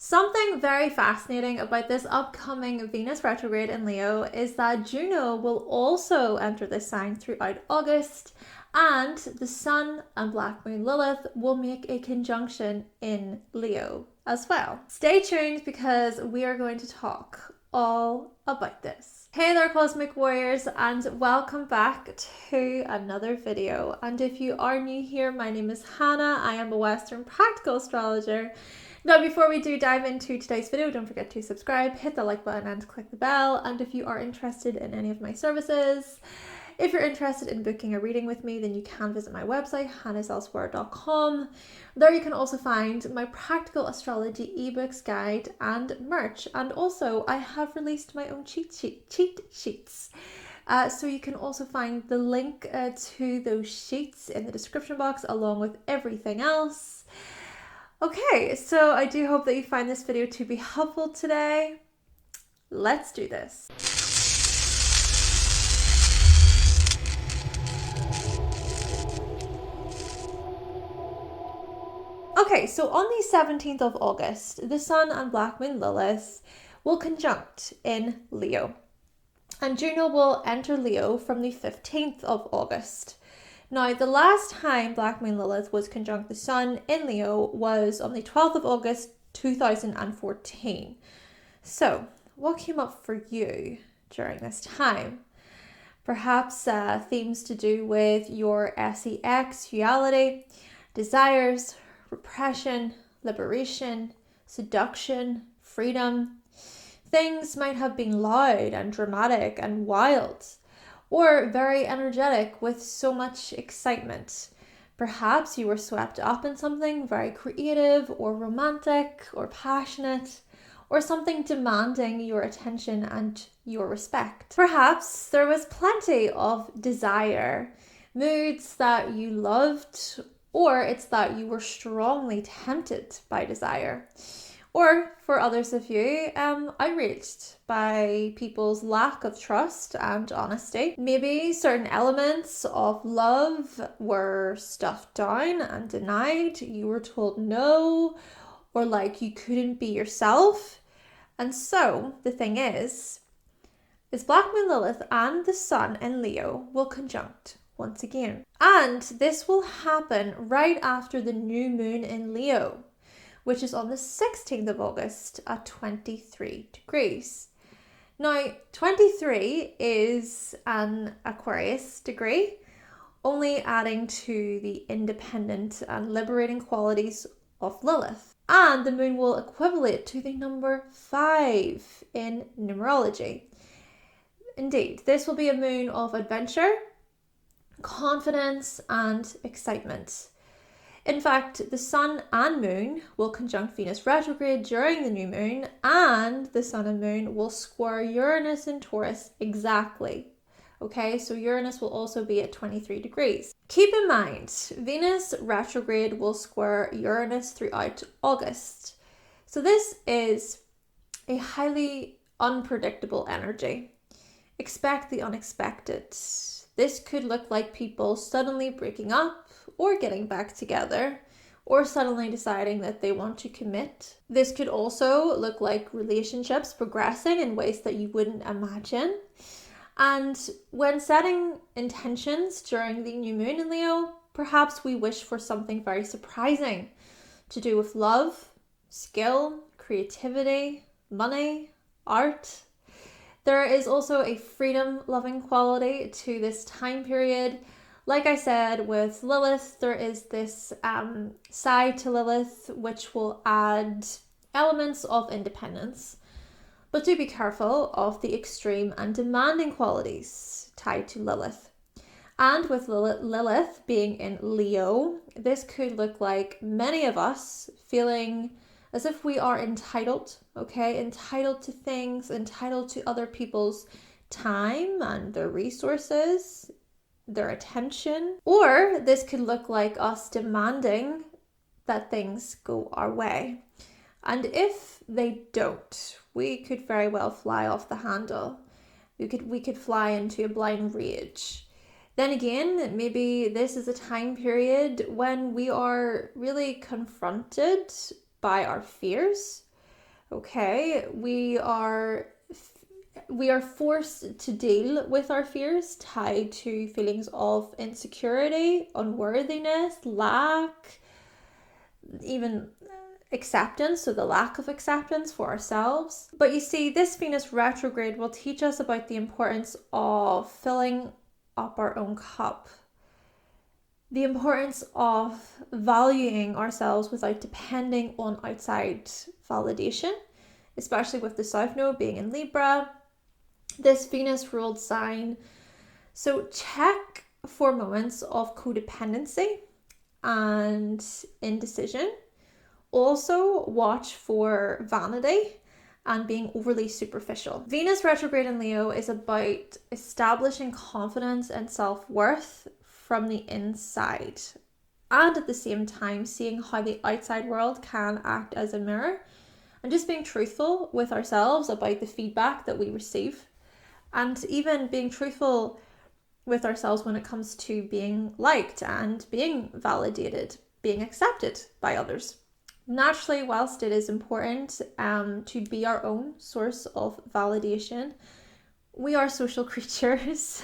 Something very fascinating about this upcoming Venus retrograde in Leo is that Juno will also enter this sign throughout August, and the Sun and Black Moon Lilith will make a conjunction in Leo as well. Stay tuned because we are going to talk all about this. Hey there, Cosmic Warriors, and welcome back to another video. And if you are new here, my name is Hannah. I am a Western Practical Astrologer. Now, before we do dive into today's video, don't forget to subscribe, hit the like button and click the bell. And if you are interested in any of my services, if you're interested in booking a reading with me, then you can visit my website, hannahselsewhere.com. There you can also find my Practical Astrology eBooks guide and merch. And also, I have released my own cheat sheets. So you can also find the link to those sheets in the description box along with everything else. Okay, so I do hope that you find this video to be helpful today. Let's do this. Okay, so on the 17th of August, the Sun and Black Moon Lilith will conjunct in Leo. And Juno will enter Leo from the 15th of August. Now, the last time Black Moon Lilith was conjunct the Sun in Leo was on the 12th of August, 2014. So, what came up for you during this time? Perhaps themes to do with your sexuality, desires, repression, liberation, seduction, freedom. Things might have been loud and dramatic and wild, or very energetic with so much excitement. Perhaps you were swept up in something very creative or romantic or passionate, or something demanding your attention and your respect. Perhaps there was plenty of desire, moods that you loved, or it's that you were strongly tempted by desire. Or for others of you, outraged by people's lack of trust and honesty. Maybe certain elements of love were stuffed down and denied. You were told no, or like you couldn't be yourself. And so the thing is Black Moon Lilith and the Sun in Leo will conjunct once again. And this will happen right after the new moon in Leo, which is on the 16th of August at 23 degrees. Now, 23 is an Aquarius degree, only adding to the independent and liberating qualities of Lilith. And the moon will equivalent to the number 5 in numerology. Indeed, this will be a moon of adventure, confidence, and excitement. In fact, the Sun and Moon will conjunct Venus retrograde during the new moon, and the Sun and Moon will square Uranus in Taurus exactly. Okay, so Uranus will also be at 23 degrees. Keep in mind, Venus retrograde will square Uranus throughout August. So this is a highly unpredictable energy. Expect the unexpected. This could look like people suddenly breaking up or getting back together, or suddenly deciding that they want to commit. This could also look like relationships progressing in ways that you wouldn't imagine. And when setting intentions during the new moon in Leo, perhaps we wish for something very surprising to do with love, skill, creativity, money, art. There is also a freedom-loving quality to this time period. Like I said, with Lilith, there is this side to Lilith which will add elements of independence. But do be careful of the extreme and demanding qualities tied to Lilith. And with Lilith being in Leo, this could look like many of us feeling as if we are entitled, okay? Entitled to things, entitled to other people's time and their resources, their attention. Or this could look like us demanding that things go our way. And if they don't, we could very well fly off the handle. We could fly into a blind rage. Then again, maybe this is a time period when we are really confronted by our fears, Okay, we are forced to deal with our fears tied to feelings of insecurity, unworthiness, lack, even acceptance, so the lack of acceptance for ourselves. But you see, this Venus retrograde will teach us about the importance of filling up our own cup, the importance of valuing ourselves without depending on outside validation, especially with the South Node being in Libra, this Venus ruled sign. So check for moments of codependency and indecision. Also watch for vanity and being overly superficial. Venus retrograde in Leo is about establishing confidence and self-worth from the inside, and at the same time seeing how the outside world can act as a mirror, and just being truthful with ourselves about the feedback that we receive, and even being truthful with ourselves when it comes to being liked and being validated, being accepted by others. Naturally, whilst it is important to be our own source of validation, we are social creatures.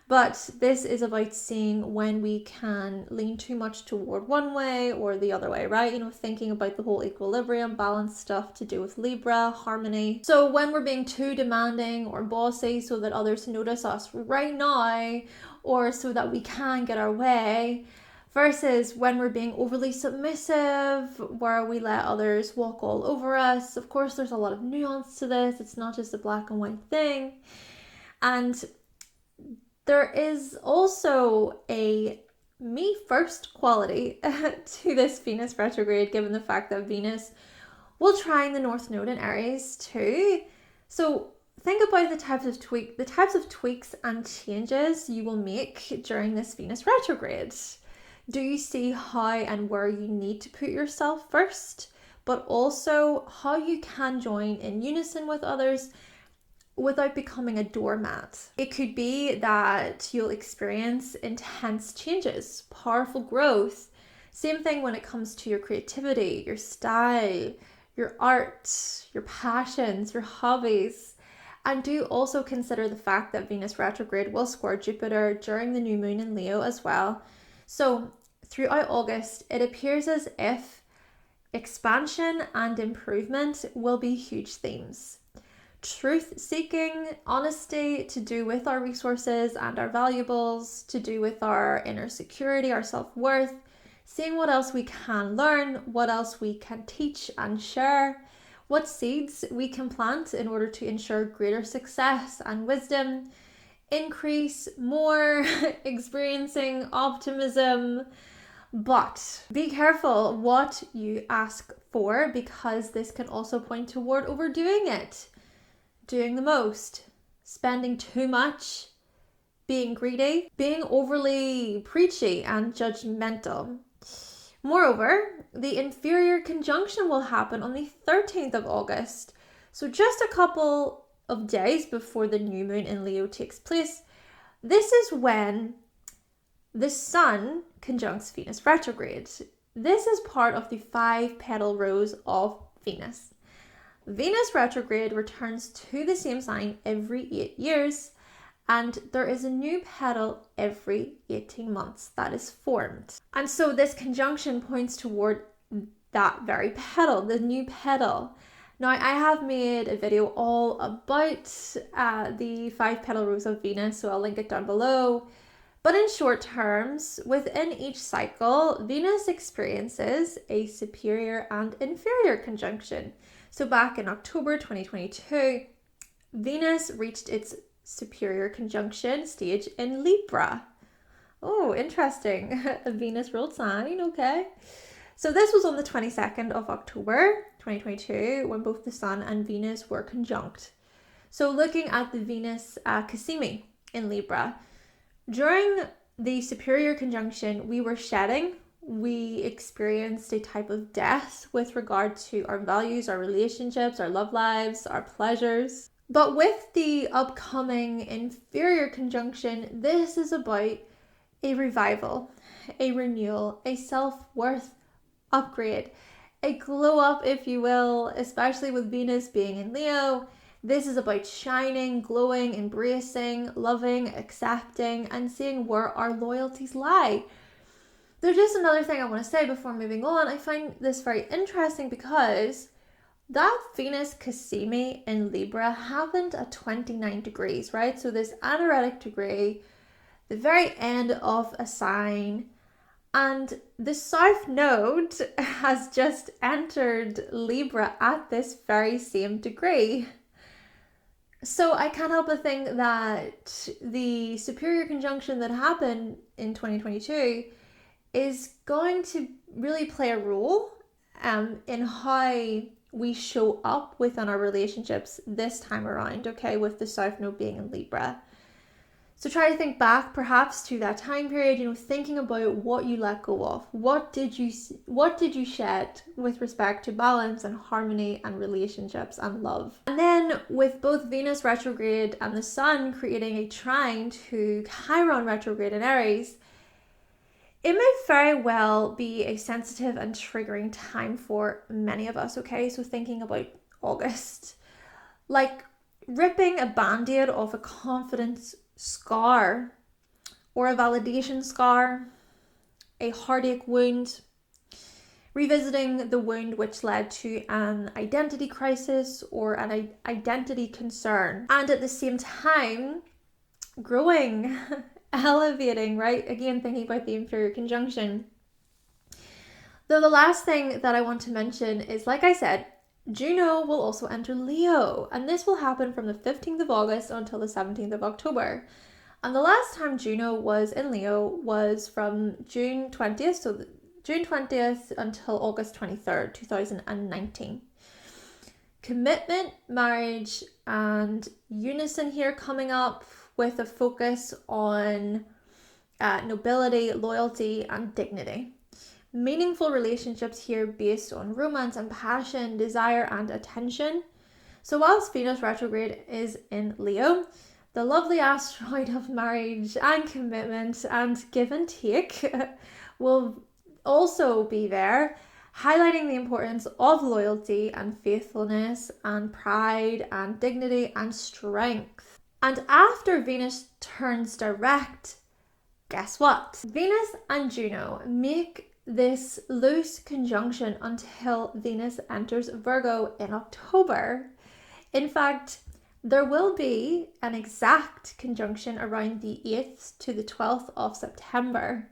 But this is about seeing when we can lean too much toward one way or the other way, right? You know, thinking about the whole equilibrium, balance stuff to do with Libra, harmony. So when we're being too demanding or bossy so that others notice us right now, or so that we can get our way, versus when we're being overly submissive, where we let others walk all over us. Of course, there's a lot of nuance to this. It's not just a black and white thing. And there is also a me first quality to this Venus retrograde, given the fact that Venus will trine the North Node in Aries too. So think about the types of tweaks and changes you will make during this Venus retrograde. Do you see how and where you need to put yourself first, but also how you can join in unison with others without becoming a doormat? It could be that you'll experience intense changes, powerful growth. Same thing when it comes to your creativity, your style, your art, your passions, your hobbies. And do also consider the fact that Venus retrograde will square Jupiter during the new moon in Leo as well. So throughout August, it appears as if expansion and improvement will be huge themes. Truth-seeking, honesty to do with our resources and our valuables, to do with our inner security, our self-worth, seeing what else we can learn, what else we can teach and share, what seeds we can plant in order to ensure greater success and wisdom, increase more, experiencing optimism. But be careful what you ask for, because this can also point toward overdoing it. Doing the most, spending too much, being greedy, being overly preachy and judgmental. Moreover, the inferior conjunction will happen on the 13th of August. So just a couple of days before the new moon in Leo takes place. This is when the Sun conjuncts Venus retrograde. This is part of the 5-petal rose of Venus. Venus retrograde returns to the same sign every 8 years, and there is a new petal every 18 months that is formed. And so this conjunction points toward that very petal, the new petal. Now, I have made a video all about the 5-petal rose of Venus, so I'll link it down below. But in short terms, within each cycle, Venus experiences a superior and inferior conjunction. So back in October 2022, Venus reached its superior conjunction stage in Libra. Oh, interesting. A Venus ruled sign, okay. So this was on the 22nd of October 2022 when both the Sun and Venus were conjunct. So looking at the Venus Cazimi in Libra, during the superior conjunction, we were shedding. We experienced a type of death with regard to our values, our relationships, our love lives, our pleasures. But with the upcoming inferior conjunction, this is about a revival, a renewal, a self-worth upgrade, a glow up, if you will, especially with Venus being in Leo. This is about shining, glowing, embracing, loving, accepting, and seeing where our loyalties lie. There's just another thing I want to say before moving on. I find this very interesting because that Venus Cazimi in Libra happened at 29 degrees, right? So this anaretic degree, the very end of a sign, and the South Node has just entered Libra at this very same degree. So I can't help but think that the superior conjunction that happened in 2022 is going to really play a role in how we show up within our relationships this time around, okay, with the South Node being in Libra. So try to think back perhaps to that time period, thinking about what you let go of. What did you shed with respect to balance and harmony and relationships and love? And then with both Venus retrograde and the Sun creating a trine to Chiron retrograde in Aries, it may very well be a sensitive and triggering time for many of us, okay? So thinking about August, like ripping a band-aid off a confidence scar or a validation scar, a heartache wound, revisiting the wound which led to an identity crisis or an identity concern, and at the same time growing, elevating, right? Again, thinking about the inferior conjunction. Though the last thing that I want to mention is, like I said, Juno will also enter Leo, and this will happen from the 15th of August until the 17th of October. And the last time Juno was in Leo was from June 20th, so June 20th until August 23rd, 2019. Commitment, marriage, and unison here coming up with a focus on nobility, loyalty, and dignity. Meaningful relationships here based on romance and passion, desire and attention. So whilst Venus retrograde is in Leo, the lovely asteroid of marriage and commitment and give and take will also be there, highlighting the importance of loyalty and faithfulness and pride and dignity and strength. And after Venus turns direct, guess what? Venus and Juno make this loose conjunction until Venus enters Virgo in October. In fact, there will be an exact conjunction around the 8th to the 12th of September.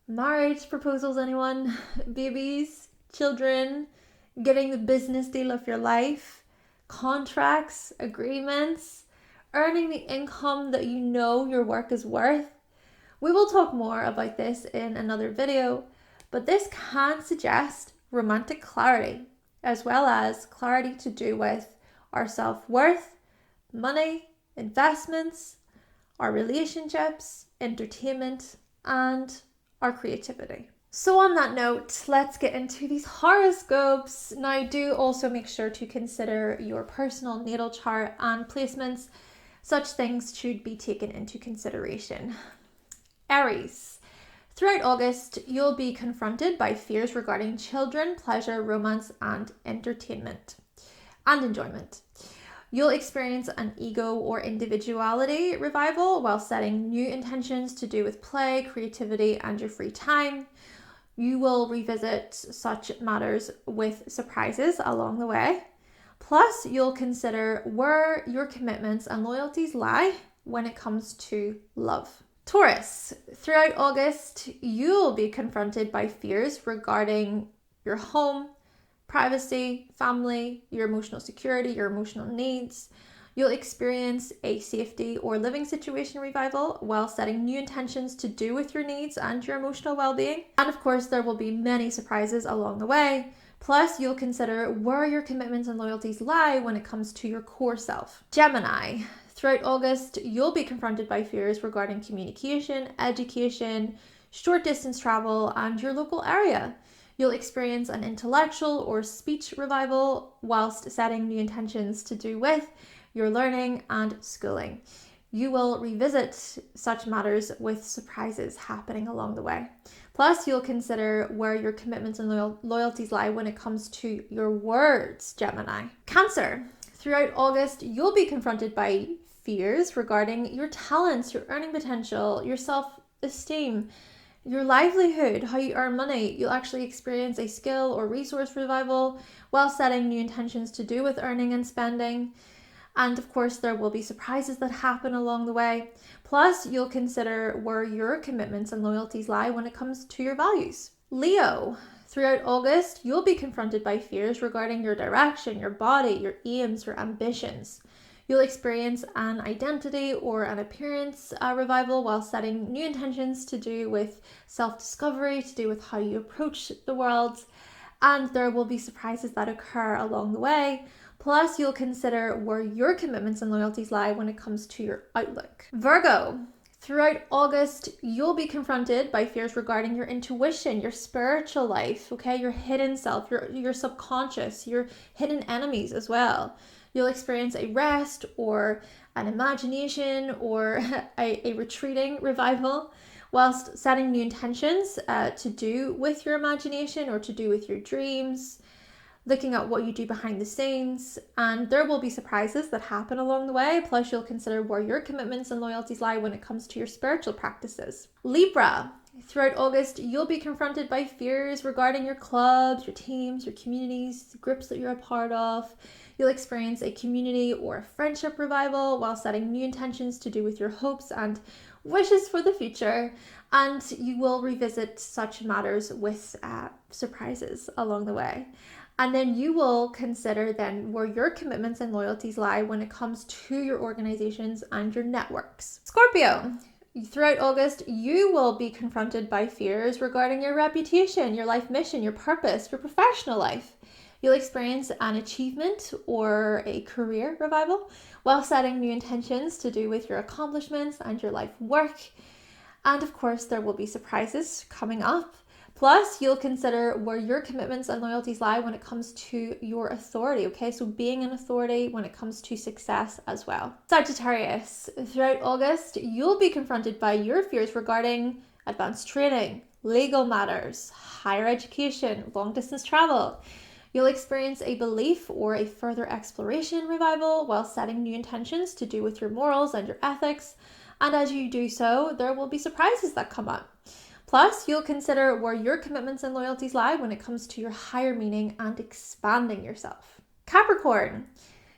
Marriage proposals, anyone? Babies, children, getting the business deal of your life, contracts, agreements, earning the income that you know your work is worth. We will talk more about this in another video, but this can suggest romantic clarity, as well as clarity to do with our self-worth, money, investments, our relationships, entertainment, and our creativity. So on that note, let's get into these horoscopes. Now, do also make sure to consider your personal natal chart and placements. Such things should be taken into consideration. Aries. Throughout August, you'll be confronted by fears regarding children, pleasure, romance, and entertainment and enjoyment. You'll experience an ego or individuality revival while setting new intentions to do with play, creativity, and your free time. You will revisit such matters with surprises along the way. Plus, you'll consider where your commitments and loyalties lie when it comes to love. Taurus, throughout August, you'll be confronted by fears regarding your home, privacy, family, your emotional security, your emotional needs. You'll experience a safety or living situation revival while setting new intentions to do with your needs and your emotional well-being. And of course, there will be many surprises along the way. Plus, you'll consider where your commitments and loyalties lie when it comes to your core self. Gemini. Throughout August, you'll be confronted by fears regarding communication, education, short distance travel, and your local area. You'll experience an intellectual or speech revival whilst setting new intentions to do with your learning and schooling. You will revisit such matters with surprises happening along the way. Plus, you'll consider where your commitments and loyalties lie when it comes to your words, Gemini. Cancer. Throughout August, you'll be confronted by fears regarding your talents, your earning potential, your self-esteem, your livelihood, how you earn money. You'll actually experience a skill or resource revival while setting new intentions to do with earning and spending. And of course, there will be surprises that happen along the way. Plus, you'll consider where your commitments and loyalties lie when it comes to your values. Leo. Throughout August, you'll be confronted by fears regarding your direction, your body, your aims, your ambitions. You'll experience an identity or an appearance revival while setting new intentions to do with self-discovery, to do with how you approach the world. And there will be surprises that occur along the way. Plus, you'll consider where your commitments and loyalties lie when it comes to your outlook. Virgo. Throughout August, you'll be confronted by fears regarding your intuition, your spiritual life, okay, your hidden self, your subconscious, your hidden enemies as well. You'll experience a rest or an imagination or a retreating revival whilst setting new intentions to do with your imagination or to do with your dreams, looking at what you do behind the scenes, and there will be surprises that happen along the way. Plus, you'll consider where your commitments and loyalties lie when it comes to your spiritual practices. Libra. Throughout August, you'll be confronted by fears regarding your clubs, your teams, your communities, the groups that you're a part of. You'll experience a community or a friendship revival while setting new intentions to do with your hopes and wishes for the future. And you will revisit such matters with surprises along the way. And then you will consider then where your commitments and loyalties lie when it comes to your organizations and your networks. Scorpio. Throughout August, you will be confronted by fears regarding your reputation, your life mission, your purpose, your professional life. You'll experience an achievement or a career revival while setting new intentions to do with your accomplishments and your life work. And of course, there will be surprises coming up. Plus, you'll consider where your commitments and loyalties lie when it comes to your authority, okay? So being an authority when it comes to success as well. Sagittarius. Throughout August, you'll be confronted by your fears regarding advanced training, legal matters, higher education, long distance travel. You'll experience a belief or a further exploration revival while setting new intentions to do with your morals and your ethics. And as you do so, there will be surprises that come up. Plus, you'll consider where your commitments and loyalties lie when it comes to your higher meaning and expanding yourself. Capricorn.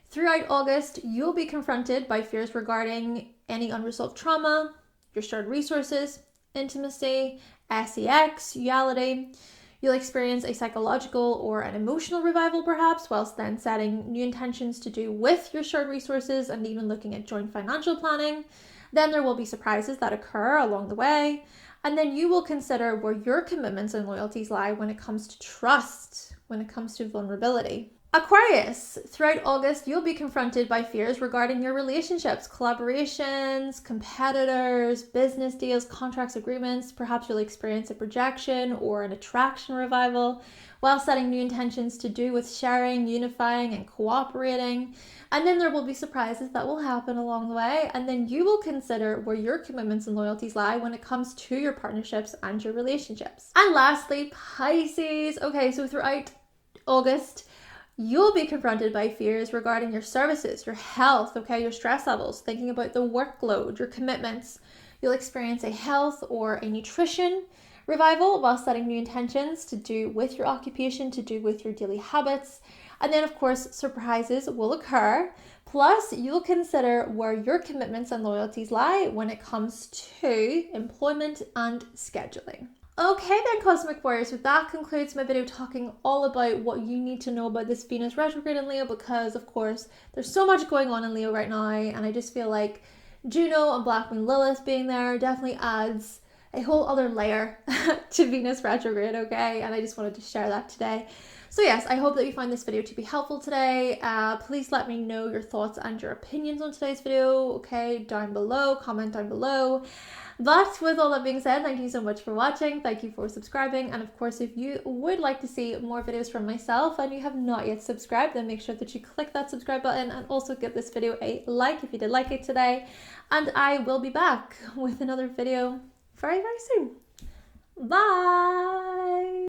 Throughout August, you'll be confronted by fears regarding any unresolved trauma, your shared resources, intimacy, sex, reality. You'll experience a psychological or an emotional revival perhaps, whilst then setting new intentions to do with your shared resources and even looking at joint financial planning. Then there will be surprises that occur along the way. And then you will consider where your commitments and loyalties lie when it comes to trust, when it comes to vulnerability. Aquarius. Throughout August, you'll be confronted by fears regarding your relationships, collaborations, competitors, business deals, contracts, agreements. Perhaps you'll experience a projection or an attraction revival while setting new intentions to do with sharing, unifying, and cooperating. And then there will be surprises that will happen along the way. And then you will consider where your commitments and loyalties lie when it comes to your partnerships and your relationships. And lastly, Pisces. Okay, so throughout August, you'll be confronted by fears regarding your services, your health, okay, your stress levels, thinking about the workload, your commitments. You'll experience a health or a nutrition revival while setting new intentions to do with your occupation, to do with your daily habits. And then, of course, surprises will occur. Plus, you'll consider where your commitments and loyalties lie when it comes to employment and scheduling. Okay then, Cosmic Warriors, so that concludes my video talking all about what you need to know about this Venus retrograde in Leo, because of course there's so much going on in Leo right now, and I just feel like Juno and Black Moon Lilith being there definitely adds a whole other layer to Venus retrograde, okay? And I just wanted to share that today. So yes, I hope that you find this video to be helpful today. Please let me know your thoughts and your opinions on today's video, okay? Down below, comment down below. But with all that being said, thank you so much for watching. Thank you for subscribing. And of course, if you would like to see more videos from myself and you have not yet subscribed, then make sure that you click that subscribe button and also give this video a like if you did like it today. And I will be back with another video very, very soon. Bye!